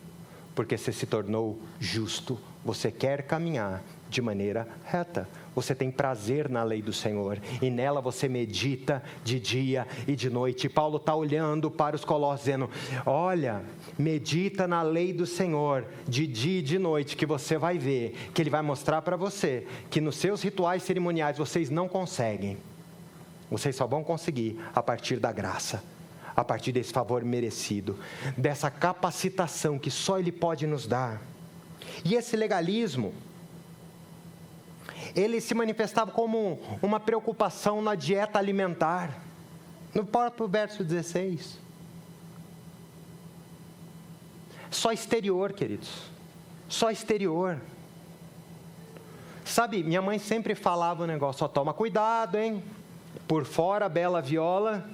porque você se tornou justo, você quer caminhar de maneira reta. Você tem prazer na lei do Senhor, e nela você medita de dia e de noite. E Paulo está olhando para os Colossos, dizendo, olha, medita na lei do Senhor, de dia e de noite, que você vai ver, que Ele vai mostrar para você, que nos seus rituais cerimoniais vocês não conseguem. Vocês só vão conseguir a partir da graça, a partir desse favor merecido, dessa capacitação que só Ele pode nos dar. E esse legalismo, ele se manifestava como uma preocupação na dieta alimentar. No próprio verso 16. Só exterior, queridos. Só exterior. Sabe, minha mãe sempre falava um negócio, só toma cuidado, hein? Por fora, bela viola.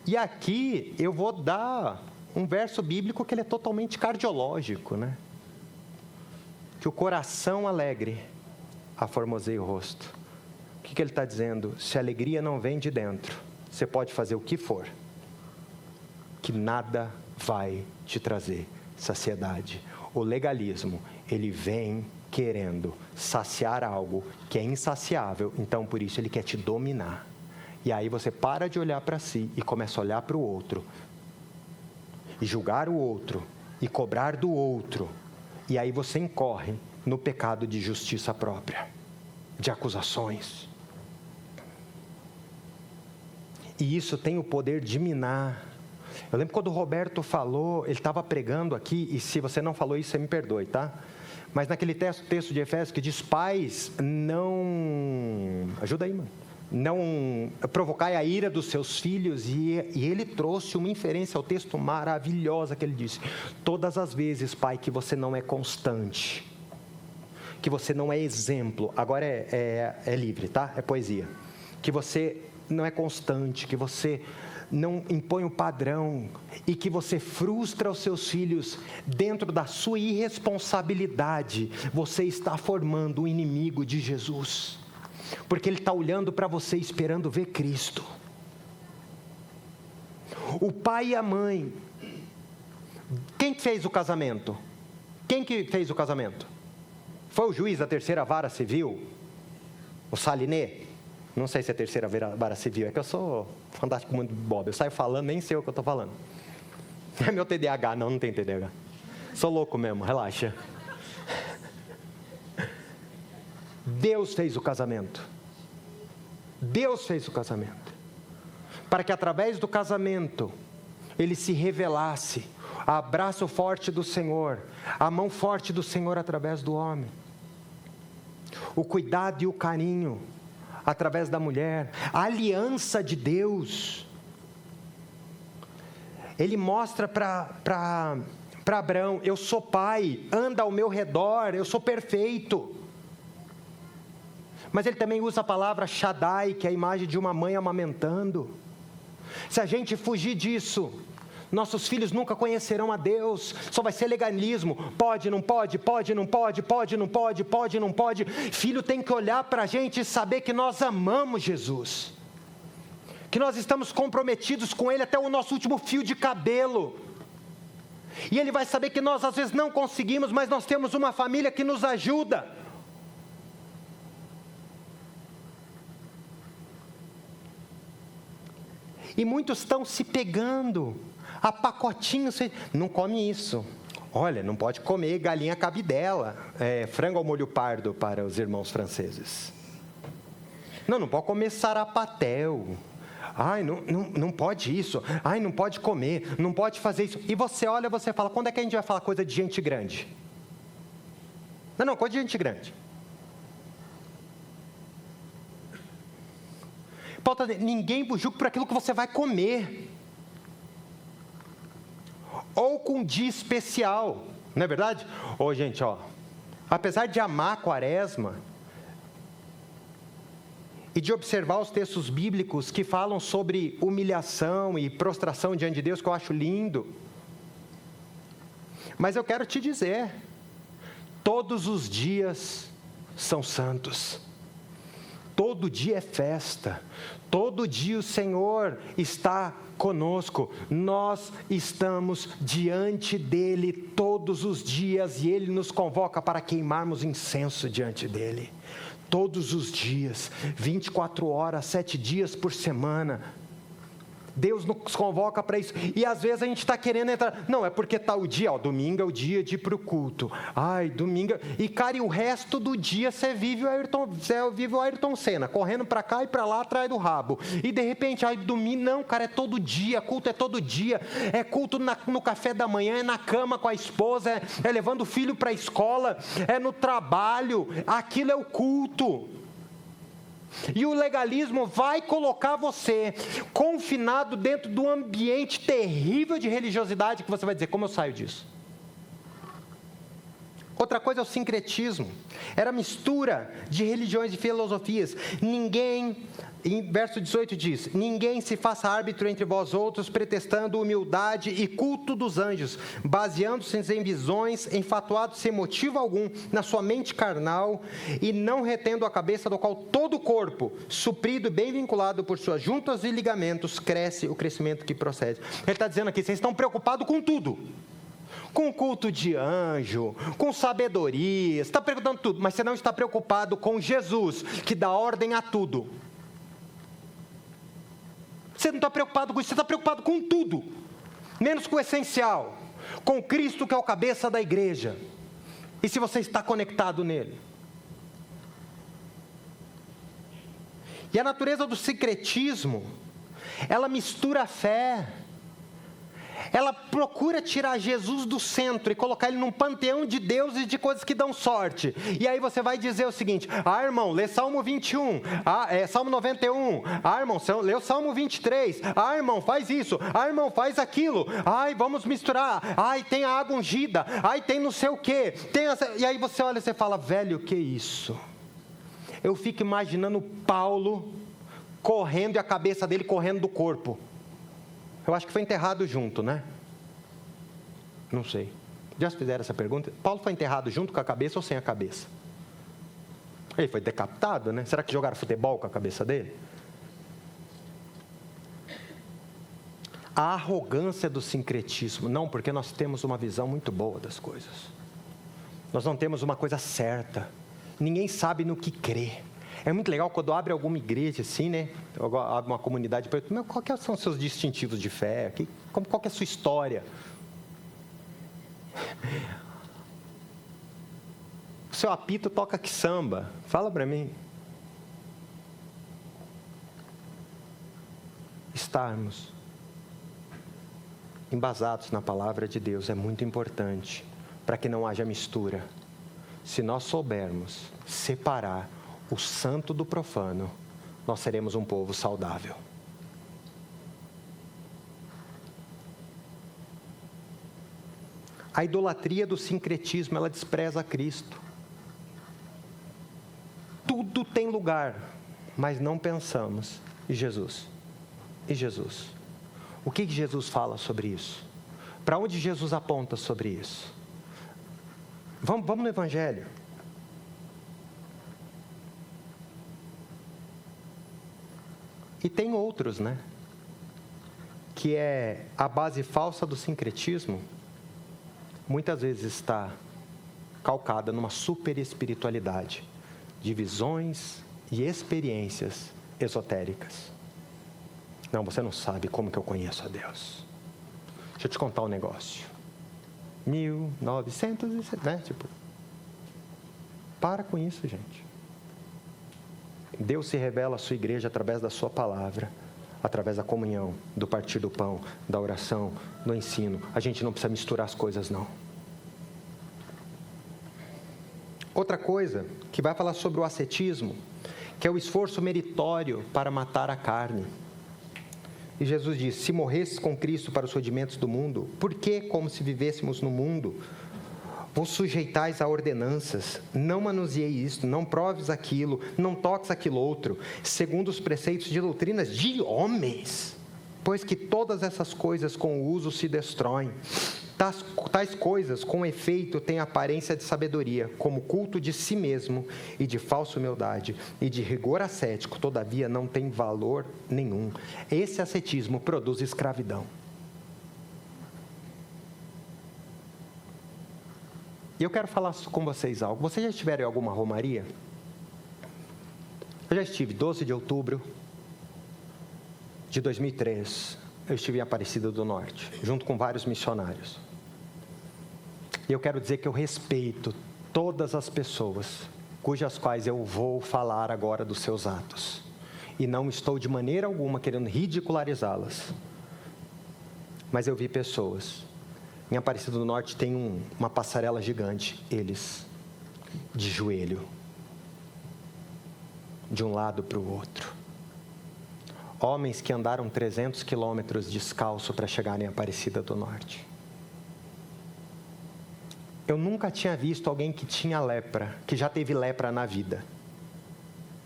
E aqui eu vou dar um verso bíblico que ele é totalmente cardiológico, né? Que o coração alegre aformoseia o rosto. O que ele está dizendo? Se a alegria não vem de dentro, você pode fazer o que for, que nada vai te trazer saciedade. O legalismo, ele vem querendo saciar algo que é insaciável, então por isso ele quer te dominar. E aí você para de olhar para si e começa a olhar para o outro, e julgar o outro, e cobrar do outro, e aí você incorre no pecado de justiça própria, de acusações. E isso tem o poder de minar. Eu lembro quando o Roberto falou, ele estava pregando aqui, e se você não falou isso, você me perdoe, tá? Mas naquele texto de Efésios que diz, pais, não... Ajuda aí, mano. Não provocai a ira dos seus filhos, e ele trouxe uma inferência ao texto maravilhosa que ele disse, todas as vezes, pai, que você não é constante, que você não é exemplo, agora é livre, tá? É poesia, que você não é constante, que você não impõe o padrão, e que você frustra os seus filhos dentro da sua irresponsabilidade, você está formando um inimigo de Jesus, porque ele está olhando para você esperando ver Cristo. O pai e a mãe, quem fez o casamento? Quem que fez o casamento? Foi o juiz da terceira vara civil? O Salinê? Não sei se é a terceira vara civil, é que eu sou fantástico muito bobo, eu saio falando, nem sei o que eu estou falando. É meu TDAH, não tem TDAH. Sou louco mesmo, relaxa. Deus fez o casamento. Deus fez o casamento. Para que através do casamento, ele se revelasse, o abraço forte do Senhor, a mão forte do Senhor através do homem. O cuidado e o carinho através da mulher, a aliança de Deus. Ele mostra para Abraão, eu sou pai, anda ao meu redor, eu sou perfeito. Mas ele também usa a palavra Shaddai, que é a imagem de uma mãe amamentando. Se a gente fugir disso, nossos filhos nunca conhecerão a Deus, só vai ser legalismo, pode, não pode, pode, não pode, pode, não pode, pode, não pode. Filho tem que olhar para a gente e saber que nós amamos Jesus, que nós estamos comprometidos com Ele até o nosso último fio de cabelo, e ele vai saber que nós às vezes não conseguimos, mas nós temos uma família que nos ajuda. E muitos estão se pegando a pacotinhos, não come isso. Olha, não pode comer galinha cabidela, frango ao molho pardo para os irmãos franceses. Não pode comer sarapatel. Ai, não pode isso. Ai, não pode comer, não pode fazer isso. E você olha, você fala, quando é que a gente vai falar coisa de gente grande? Não, coisa de gente grande. Paulo está dizendo, ninguém vos julgue por aquilo que você vai comer, ou com dia especial, não é verdade? Gente, apesar de amar a quaresma, e de observar os textos bíblicos que falam sobre humilhação e prostração diante de Deus, que eu acho lindo, mas eu quero te dizer, todos os dias são santos. Todo dia é festa, todo dia o Senhor está conosco, nós estamos diante dEle todos os dias, e Ele nos convoca para queimarmos incenso diante dEle, todos os dias, 24 horas, 7 dias por semana, Deus nos convoca para isso. E às vezes a gente está querendo entrar. Não, é porque está o dia, domingo é o dia de ir para o culto. Ai, domingo. E cara, e o resto do dia você vive o Ayrton Senna, correndo para cá e para lá atrás do rabo. E de repente, ai, domingo, não, cara, é todo dia, culto é todo dia. É culto no café da manhã, é na cama com a esposa, é levando o filho para a escola, é no trabalho. Aquilo é o culto. E o legalismo vai colocar você confinado dentro de um ambiente terrível de religiosidade que você vai dizer, como eu saio disso? Outra coisa é o sincretismo. Era mistura de religiões e filosofias. Em verso 18 diz, ninguém se faça árbitro entre vós outros, pretextando humildade e culto dos anjos, baseando-se em visões, enfatuados sem motivo algum na sua mente carnal, e não retendo a cabeça, do qual todo o corpo, suprido e bem vinculado por suas juntas e ligamentos, cresce o crescimento que procede. Ele está dizendo aqui, vocês estão preocupados com tudo. Com culto de anjo, com sabedoria, você está perguntando tudo, mas você não está preocupado com Jesus, que dá ordem a tudo. Você não está preocupado com isso, você está preocupado com tudo, menos com o essencial, com Cristo que é o cabeça da igreja, e se você está conectado nele. E a natureza do sincretismo, ela mistura a fé, ela procura tirar Jesus do centro e colocar ele num panteão de deuses e de coisas que dão sorte. E aí você vai dizer o seguinte, irmão, lê Salmo 21, Salmo 91, irmão, lê o Salmo 23, irmão, faz isso, irmão, faz aquilo, vamos misturar, tem a água ungida, tem não sei o quê, e aí você olha e você fala, velho, que isso? Eu fico imaginando Paulo correndo e a cabeça dele correndo do corpo. Eu acho que foi enterrado junto, né? Não sei. Já se fizeram essa pergunta? Paulo foi enterrado junto com a cabeça ou sem a cabeça? Ele foi decapitado, né? Será que jogaram futebol com a cabeça dele? A arrogância do sincretismo. Não, porque nós temos uma visão muito boa das coisas. Nós não temos uma coisa certa. Ninguém sabe no que crer. É muito legal quando abre alguma igreja assim, né? Abre uma comunidade, mas quais são os seus distintivos de fé? Qual que é a sua história? O seu apito toca que samba? Fala para mim. Estarmos embasados na palavra de Deus é muito importante para que não haja mistura. Se nós soubermos separar o santo do profano, nós seremos um povo saudável. A idolatria do sincretismo, ela despreza Cristo. Tudo tem lugar, mas não pensamos em Jesus. E Jesus? O que Jesus fala sobre isso? Para onde Jesus aponta sobre isso? Vamos no Evangelho. E tem outros, né? Que é a base falsa do sincretismo, muitas vezes está calcada numa super espiritualidade, de visões e experiências esotéricas. Não, você não sabe como que eu conheço a Deus. Deixa eu te contar um negócio. 1900, né? Para com isso, gente. Deus se revela à sua igreja através da sua palavra, através da comunhão, do partir do pão, da oração, do ensino. A gente não precisa misturar as coisas, não. Outra coisa que vai falar sobre o ascetismo, que é o esforço meritório para matar a carne. E Jesus diz, se morresses com Cristo para os rudimentos do mundo, por que, como se vivêssemos no mundo, vos sujeitais a ordenanças? Não manuseie isto, não proves aquilo, não toques aquilo outro, segundo os preceitos de doutrinas de homens, pois que todas essas coisas com o uso se destroem. Tais coisas, com efeito, têm aparência de sabedoria, como culto de si mesmo e de falsa humildade e de rigor ascético, todavia não tem valor nenhum. Esse ascetismo produz escravidão. E eu quero falar com vocês algo. Vocês já estiveram em alguma romaria? Eu já estive, 12 de outubro de 2003. eu estive em Aparecida do Norte, junto com vários missionários. E eu quero dizer que eu respeito todas as pessoas cujas quais eu vou falar agora dos seus atos. E não estou de maneira alguma querendo ridicularizá-las. Mas eu vi pessoas. Em Aparecida do Norte tem uma passarela gigante. Eles, de joelho, de um lado para o outro. Homens que andaram 300 quilômetros descalço para chegarem em Aparecida do Norte. Eu nunca tinha visto alguém que tinha lepra, que já teve lepra na vida.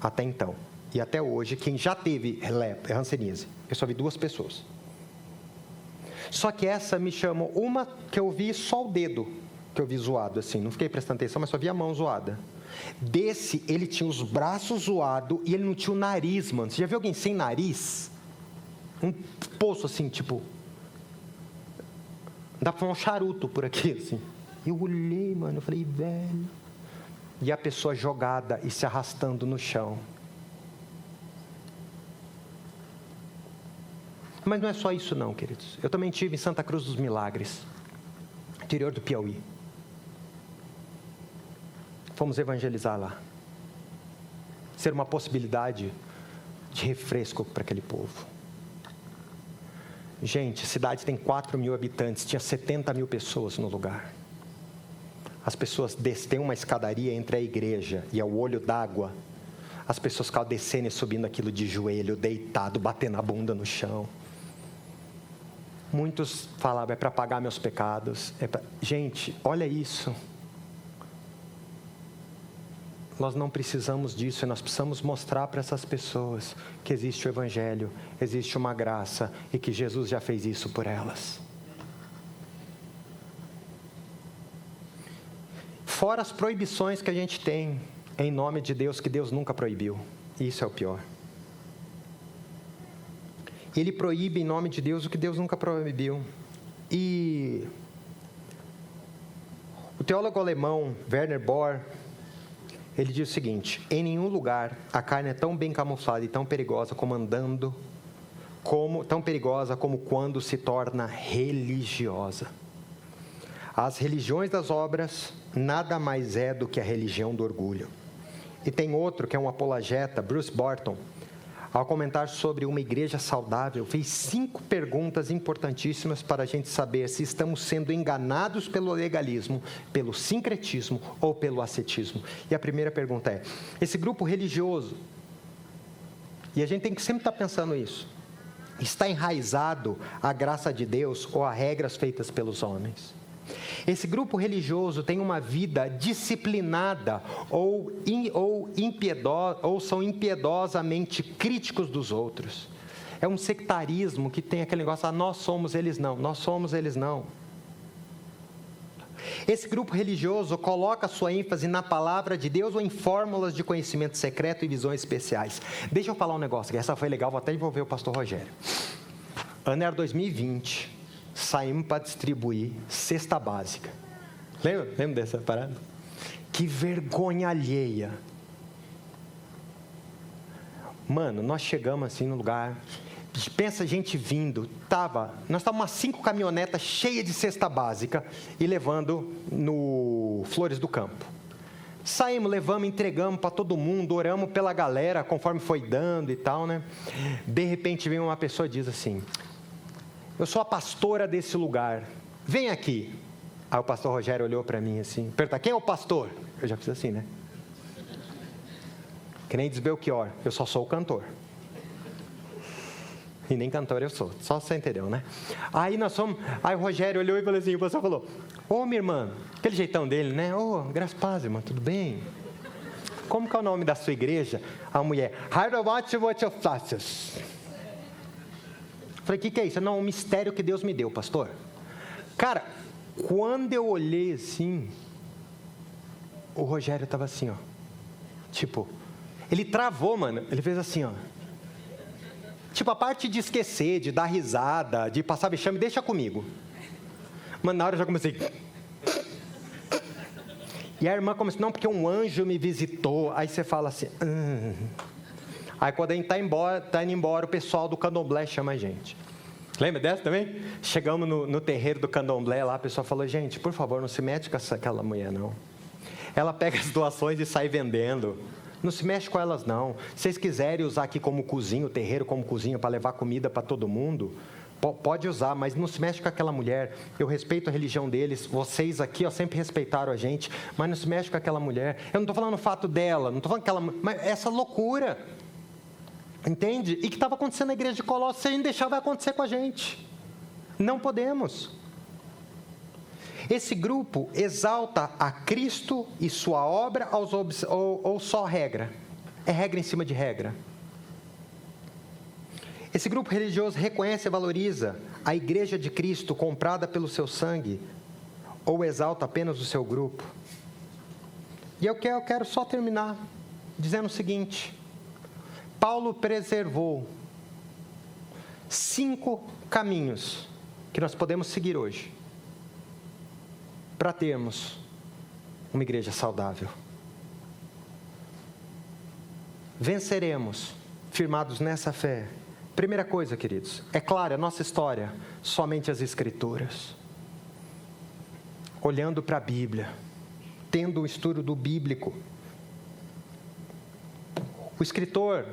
Até então. E até hoje, quem já teve lepra, hanseníase, eu só vi 2 pessoas. Só que essa me chamou, uma que eu vi só o dedo, que eu vi zoado assim, não fiquei prestando atenção, mas só vi a mão zoada. Desse, ele tinha os braços zoados e ele não tinha o nariz, mano. Você já viu alguém sem nariz? Um poço assim, tipo... Dá pra falar um charuto por aqui, assim. Eu olhei, mano, eu falei, velho... E a pessoa jogada e se arrastando no chão. Mas não é só isso não, queridos. Eu também estive em Santa Cruz dos Milagres, interior do Piauí. Fomos evangelizar lá. Ser uma possibilidade de refresco para aquele povo. Gente, a cidade tem 4.000 habitantes, tinha 70.000 pessoas no lugar. As pessoas tem uma escadaria entre a igreja e o olho d'água. As pessoas ficavam descendo e subindo aquilo de joelho, deitado, batendo a bunda no chão. Muitos falavam, é para pagar meus pecados. Gente, olha isso. Nós não precisamos disso, nós precisamos mostrar para essas pessoas que existe o Evangelho, existe uma graça e que Jesus já fez isso por elas. Fora as proibições que a gente tem em nome de Deus, que Deus nunca proibiu. Isso é o pior. Ele proíbe em nome de Deus o que Deus nunca proibiu. E o teólogo alemão Werner Bohr, ele diz o seguinte: em nenhum lugar a carne é tão bem camuflada e tão perigosa tão perigosa como quando se torna religiosa. As religiões das obras nada mais é do que a religião do orgulho. E tem outro que é um apologeta, Bruce Barton, ao comentar sobre uma igreja saudável, fez 5 perguntas importantíssimas para a gente saber se estamos sendo enganados pelo legalismo, pelo sincretismo ou pelo ascetismo. E a primeira pergunta é: esse grupo religioso, e a gente tem que sempre estar pensando isso, está enraizado à graça de Deus ou a regras feitas pelos homens? Esse grupo religioso tem uma vida disciplinada ou são impiedosamente críticos dos outros. É um sectarismo que tem aquele negócio, nós somos, eles não, nós somos, eles não. Esse grupo religioso coloca sua ênfase na palavra de Deus ou em fórmulas de conhecimento secreto e visões especiais. Deixa eu falar um negócio, que essa foi legal, vou até envolver o pastor Rogério. Ano era 2020. Saímos para distribuir cesta básica. Lembra dessa parada? Que vergonha alheia. Mano, nós chegamos assim no lugar, pensa gente vindo, nós estávamos umas 5 caminhonetas cheias de cesta básica e levando no Flores do Campo. Saímos, levamos, entregamos para todo mundo, oramos pela galera conforme foi dando e tal, né? De repente vem uma pessoa e diz assim: eu sou a pastora desse lugar, vem aqui. Aí o pastor Rogério olhou para mim assim, pergunta: quem é o pastor? Eu já fiz assim, né? Que nem diz Belchior, eu só sou o cantor. E nem cantor eu sou, só você entendeu, né? Aí o Rogério olhou e falou assim, o pastor falou: ô minha irmã, aquele jeitão dele, né? Ô, graças a paz, irmã, tudo bem? Como que é o nome da sua igreja? A mulher: falei: o que é isso? Não, um mistério que Deus me deu, pastor. Cara, quando eu olhei assim, o Rogério estava assim, ó. Tipo, ele travou, mano. Ele fez assim, ó. Tipo, a parte de esquecer, de dar risada, de passar vexame, deixa comigo. Mano, na hora eu já comecei. E a irmã começou: não, porque um anjo me visitou. Aí você fala assim... Aí quando a gente está indo embora, o pessoal do candomblé chama a gente. Lembra dessa também? Chegamos no terreiro do candomblé lá, a pessoa falou, gente, por favor, não se mete com aquela mulher não. Ela pega as doações e sai vendendo. Não se mexe com elas não. Se vocês quiserem usar aqui como cozinha, o terreiro como cozinha, para levar comida para todo mundo, pode usar, mas não se mexe com aquela mulher. Eu respeito a religião deles, vocês aqui sempre respeitaram a gente, mas não se mexe com aquela mulher. Eu não estou falando o fato dela, não estou falando aquela, mas essa loucura. Entende? E que estava acontecendo na igreja de Colossos, se a gente deixar, vai acontecer com a gente. Não podemos. Esse grupo exalta a Cristo e sua obra ou só regra? É regra em cima de regra. Esse grupo religioso reconhece e valoriza a igreja de Cristo comprada pelo seu sangue ou exalta apenas o seu grupo? E eu quero só terminar dizendo o seguinte: Paulo preservou 5 caminhos que nós podemos seguir hoje para termos uma igreja saudável. Venceremos firmados nessa fé. Primeira coisa, queridos, é claro, a nossa história, somente as Escrituras. Olhando para a Bíblia, tendo um estudo do bíblico. O escritor,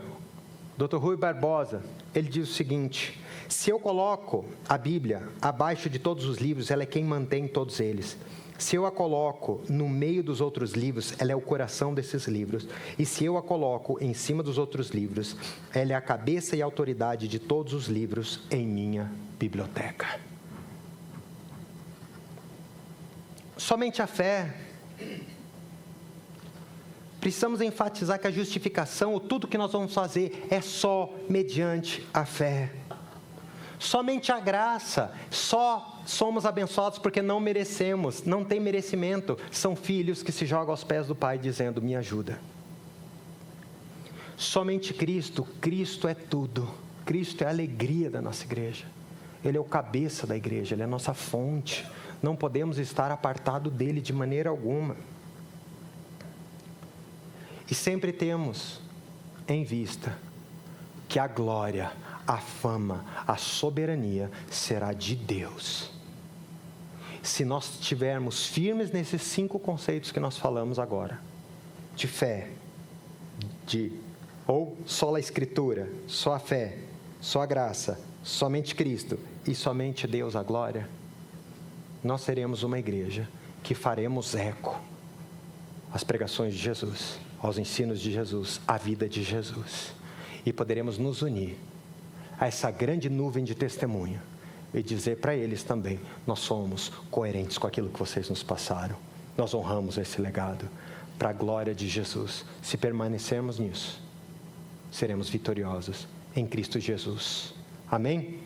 Dr. Rui Barbosa, ele diz o seguinte: se eu coloco a Bíblia abaixo de todos os livros, ela é quem mantém todos eles. Se eu a coloco no meio dos outros livros, ela é o coração desses livros. E se eu a coloco em cima dos outros livros, ela é a cabeça e a autoridade de todos os livros em minha biblioteca. Somente a fé. Precisamos enfatizar que a justificação, ou tudo que nós vamos fazer, é só mediante a fé. Somente a graça, só somos abençoados porque não merecemos, não tem merecimento. São filhos que se jogam aos pés do Pai dizendo, me ajuda. Somente Cristo, Cristo é tudo. Cristo é a alegria da nossa igreja. Ele é o cabeça da igreja, Ele é a nossa fonte. Não podemos estar apartado dEle de maneira alguma. E sempre temos em vista que a glória, a fama, a soberania será de Deus. Se nós estivermos firmes nesses 5 conceitos que nós falamos agora, de fé, ou só a Escritura, só a fé, só a graça, somente Cristo e somente Deus a glória, nós seremos uma igreja que faremos eco às pregações de Jesus, aos ensinos de Jesus, à vida de Jesus, e poderemos nos unir a essa grande nuvem de testemunho e dizer para eles também, nós somos coerentes com aquilo que vocês nos passaram, nós honramos esse legado, para a glória de Jesus. Se permanecermos nisso, seremos vitoriosos em Cristo Jesus. Amém?